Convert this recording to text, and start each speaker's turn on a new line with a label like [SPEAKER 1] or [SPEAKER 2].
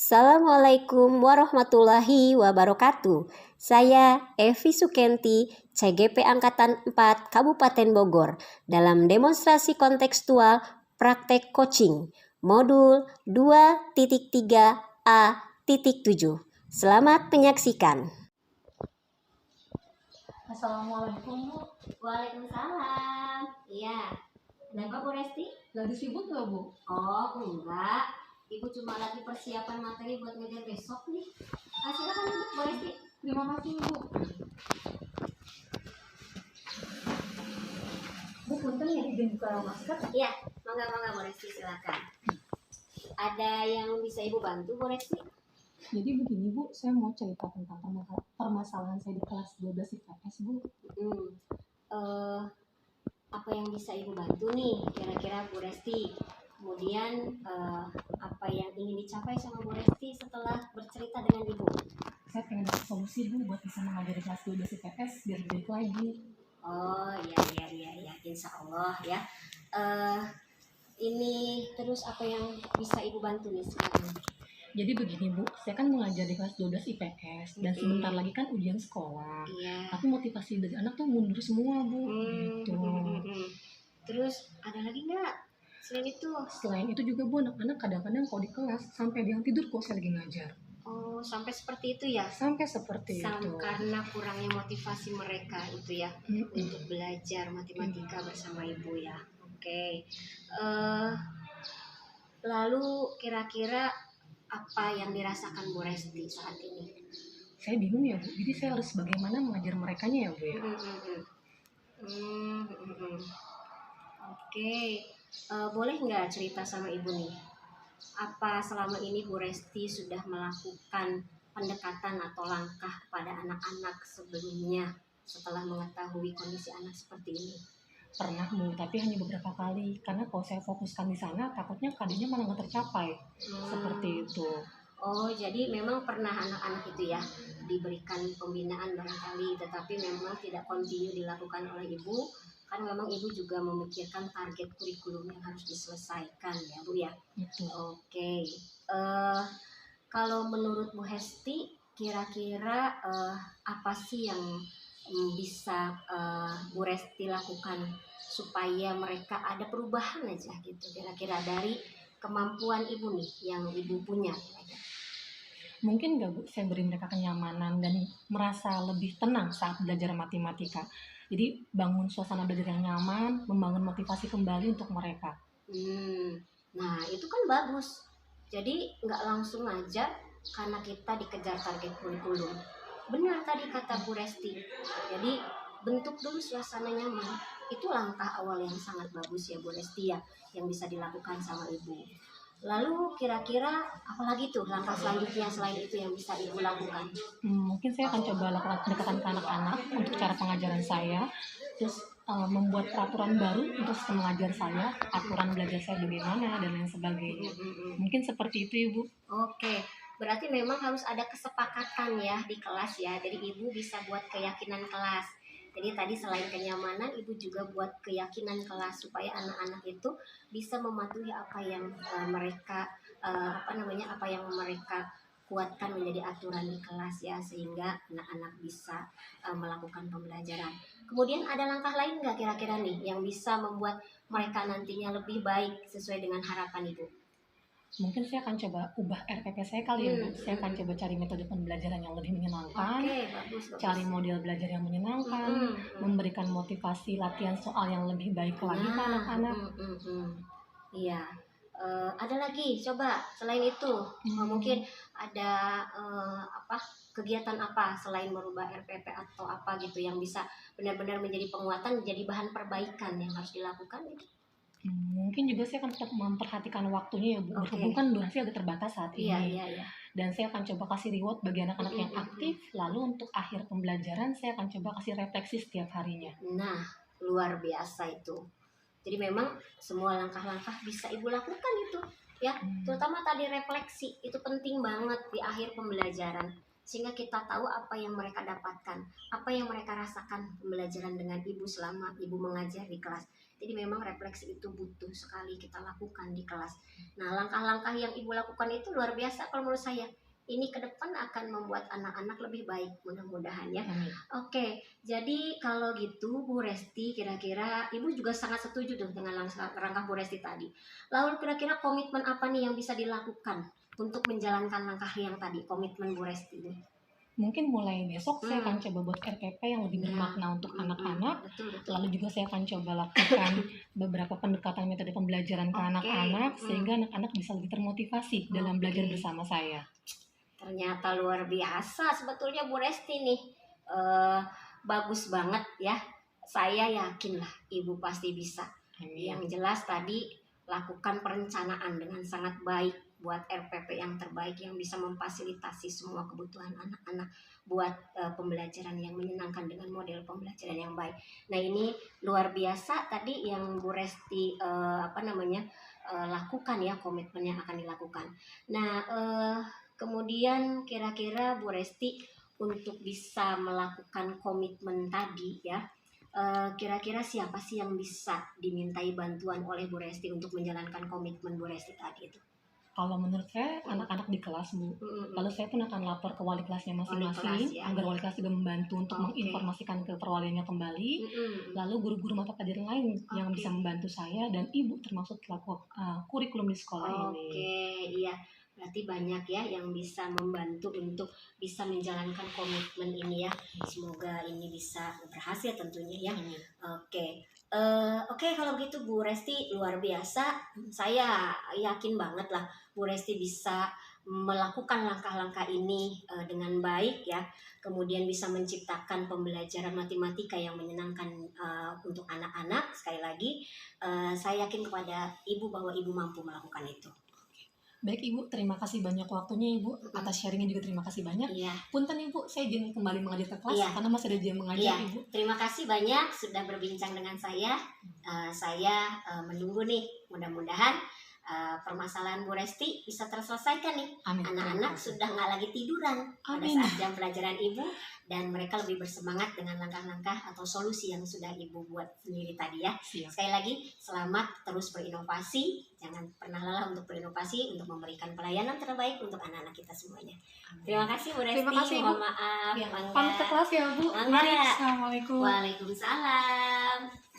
[SPEAKER 1] Assalamualaikum warahmatullahi wabarakatuh. Saya Evi Sukenti, CGP Angkatan 4 Kabupaten Bogor, dalam demonstrasi kontekstual praktek coaching modul 2.3a.7. Selamat menyaksikan.
[SPEAKER 2] Assalamualaikum, Bu.
[SPEAKER 1] Waalaikumsalam. Iya. Kenapa Bu Resti?
[SPEAKER 2] Lagi sibuk nggak, Bu?
[SPEAKER 1] Oh, enggak. Ibu cuma lagi persiapan materi buat ngajar besok nih. Silakan duduk Bu Resti.
[SPEAKER 2] Terima kasih, Bu. Bu, punten ya izin buka masker.
[SPEAKER 1] Iya, mangga Bu Resti, silakan. Ada yang bisa Ibu bantu Bu Resti?
[SPEAKER 2] Jadi begini, Bu, saya mau cerita tentang permasalahan saya di kelas 12 IPS, Bu.
[SPEAKER 1] Apa yang bisa Ibu bantu nih kira-kira Bu Resti? Kemudian apa yang ingin dicapai sama Bu Resti setelah bercerita dengan Ibu?
[SPEAKER 2] Saya pengen dapat solusi, Bu, buat bisa mengajari kelas 12 IPS biar baik lagi.
[SPEAKER 1] Oh, iya, insya Allah ya. Ini terus apa yang bisa Ibu bantu nih sekarang?
[SPEAKER 2] Jadi begini, Bu, saya kan mengajar di kelas 12 IPS dan sebentar lagi kan ujian sekolah.
[SPEAKER 1] Iya.
[SPEAKER 2] Tapi motivasi dari anak tuh mundur semua, Bu. Gitu.
[SPEAKER 1] Terus ada lagi nggak selain itu?
[SPEAKER 2] Selain itu juga, Bu, anak-anak kadang-kadang kalau di kelas sampai dia tidur kok saya lagi ngajar.
[SPEAKER 1] Oh, sampai seperti itu ya?
[SPEAKER 2] Sampai seperti itu.
[SPEAKER 1] Karena kurangnya motivasi mereka itu ya untuk belajar matematika bersama Ibu ya. Oke. Lalu kira-kira apa yang dirasakan Bu Resti saat ini?
[SPEAKER 2] Saya bingung ya, Bu. Jadi saya harus bagaimana mengajar merekanya ya, Bu ya?
[SPEAKER 1] Oke. Boleh nggak cerita sama Ibu nih? Apa selama ini Bu Resti sudah melakukan pendekatan atau langkah kepada anak-anak sebelumnya setelah mengetahui kondisi anak seperti ini?
[SPEAKER 2] Pernah, Bu, tapi hanya beberapa kali. Karena kalau saya fokuskan di sana, takutnya keadaannya malah nggak tercapai. Seperti itu.
[SPEAKER 1] Oh, jadi memang pernah anak-anak itu ya diberikan pembinaan barangkali, tetapi memang tidak kontinu dilakukan oleh Ibu, kan memang Ibu juga memikirkan target kurikulum yang harus diselesaikan ya Bu ya. Oke. Kalau menurut Bu Hesti, kira-kira apa sih yang bisa Bu Resti lakukan supaya mereka ada perubahan aja gitu, kira-kira dari kemampuan Ibu nih yang Ibu punya?
[SPEAKER 2] Mungkin nggak, Bu, saya beri mereka kenyamanan dan merasa lebih tenang saat belajar matematika. Jadi bangun suasana belajar yang nyaman, membangun motivasi kembali untuk mereka.
[SPEAKER 1] Nah, itu kan bagus. Jadi nggak langsung aja karena kita dikejar target kurikulum. Benar tadi kata Bu Resti. Jadi bentuk dulu suasana nyaman. Itu langkah awal yang sangat bagus ya Bu Resti ya, yang bisa dilakukan sama Ibu. Lalu kira-kira apalagi tuh langkah selanjutnya selain itu yang bisa Ibu lakukan?
[SPEAKER 2] Mungkin saya akan coba lakukan pendekatan ke anak-anak untuk cara pengajaran saya. Terus membuat peraturan baru untuk sistem mengajar saya, aturan belajar saya bagaimana, dan lain sebagainya. Mungkin seperti itu, Ibu.
[SPEAKER 1] Oke, berarti memang harus ada kesepakatan ya di kelas ya. Jadi Ibu bisa buat keyakinan kelas. Jadi tadi selain kenyamanan, Ibu juga buat keyakinan kelas supaya anak-anak itu bisa mematuhi apa yang mereka kuatkan menjadi aturan di kelas ya, sehingga anak-anak bisa melakukan pembelajaran. Kemudian ada langkah lain nggak kira-kira nih yang bisa membuat mereka nantinya lebih baik sesuai dengan harapan Ibu?
[SPEAKER 2] Mungkin saya akan coba ubah RPP saya kali ya, Bu. Saya akan coba cari metode pembelajaran yang lebih menyenangkan,
[SPEAKER 1] bagus.
[SPEAKER 2] Cari model belajar yang menyenangkan, memberikan motivasi latihan soal yang lebih baik lagi ke anak-anak.
[SPEAKER 1] Iya. Ada lagi, coba selain itu mungkin ada kegiatan apa selain merubah RPP atau apa gitu yang bisa benar-benar menjadi penguatan, menjadi bahan perbaikan yang harus dilakukan gitu?
[SPEAKER 2] Mungkin juga saya akan tetap memperhatikan waktunya ya, Bu. Berhubung kan durasi agak terbatas saat ini.
[SPEAKER 1] Iya.
[SPEAKER 2] Dan saya akan coba kasih reward bagi anak-anak yang aktif. Lalu untuk akhir pembelajaran saya akan coba kasih refleksi setiap harinya.
[SPEAKER 1] Nah, luar biasa itu. Jadi memang semua langkah-langkah bisa Ibu lakukan itu ya. Terutama tadi refleksi itu penting banget di akhir pembelajaran, sehingga kita tahu apa yang mereka dapatkan, apa yang mereka rasakan pembelajaran dengan ibu selama ibu mengajar di kelas. Jadi memang refleksi itu butuh sekali kita lakukan di kelas. Nah, langkah-langkah yang ibu lakukan itu luar biasa kalau menurut saya. Ini ke depan akan membuat anak-anak lebih baik, mudah-mudahan ya. Oke, jadi kalau gitu Bu Resti, kira-kira ibu juga sangat setuju tuh dengan langkah Bu Resti tadi. Lalu kira-kira komitmen apa nih yang bisa dilakukan untuk menjalankan langkah yang tadi, komitmen Bu Resti ini?
[SPEAKER 2] Mungkin mulai besok saya akan coba buat RPP yang lebih bermakna untuk anak-anak.
[SPEAKER 1] Betul.
[SPEAKER 2] Lalu juga saya akan coba lakukan beberapa pendekatan metode pembelajaran ke anak-anak sehingga anak-anak bisa lebih termotivasi dalam belajar bersama saya.
[SPEAKER 1] Ternyata luar biasa sebetulnya Bu Resti nih. Bagus banget ya. Saya yakin lah ibu pasti bisa. Yang jelas tadi lakukan perencanaan dengan sangat baik buat RPP yang terbaik yang bisa memfasilitasi semua kebutuhan anak-anak buat pembelajaran yang menyenangkan dengan model pembelajaran yang baik. Nah, ini luar biasa tadi yang Bu Resti lakukan ya, komitmen yang akan dilakukan. Nah, kemudian kira-kira Bu Resti untuk bisa melakukan komitmen tadi ya, kira-kira siapa sih yang bisa dimintai bantuan oleh Bu Resti untuk menjalankan komitmen Bu Resti tadi itu?
[SPEAKER 2] Kalau menurut saya anak-anak di kelas Bu, lalu saya pun akan lapor ke wali kelasnya masing-masing agar wali kelas juga membantu untuk menginformasikan ke perwaliannya kembali. Lalu guru-guru mata pelajaran lain yang bisa membantu saya dan ibu termasuk pelaku kurikulum di sekolah ini.
[SPEAKER 1] Iya. Berarti banyak ya yang bisa membantu untuk bisa menjalankan komitmen ini ya. Semoga ini bisa berhasil tentunya ya. Oke, kalau begitu Bu Resti luar biasa. Saya yakin banget lah Bu Resti bisa melakukan langkah-langkah ini dengan baik ya. Kemudian bisa menciptakan pembelajaran matematika yang menyenangkan untuk anak-anak. Sekali lagi, saya yakin kepada ibu bahwa ibu mampu melakukan itu.
[SPEAKER 2] Baik Ibu, terima kasih banyak waktunya Ibu, atas sharingnya juga terima kasih banyak. Punten Ibu, saya izin kembali mengajar ke kelas karena masih ada jam mengajar Ibu.
[SPEAKER 1] Terima kasih banyak sudah berbincang dengan saya. Saya menunggu nih, mudah-mudahan permasalahan Bu Resti bisa terselesaikan nih. Anak-anak sudah nggak lagi tiduran pada saat jam pelajaran Ibu dan mereka lebih bersemangat dengan langkah-langkah atau solusi yang sudah Ibu buat sendiri tadi ya. Sekali lagi, selamat terus berinovasi. Jangan pernah lelah untuk berinovasi, untuk memberikan pelayanan terbaik untuk anak-anak kita semuanya. Terima kasih Bu Resti.
[SPEAKER 2] Terima kasih Bu.
[SPEAKER 1] Mohon maaf.
[SPEAKER 2] Pamit ke kelas ya Bu.
[SPEAKER 1] Mari.
[SPEAKER 2] Assalamualaikum.
[SPEAKER 1] Waalaikumsalam.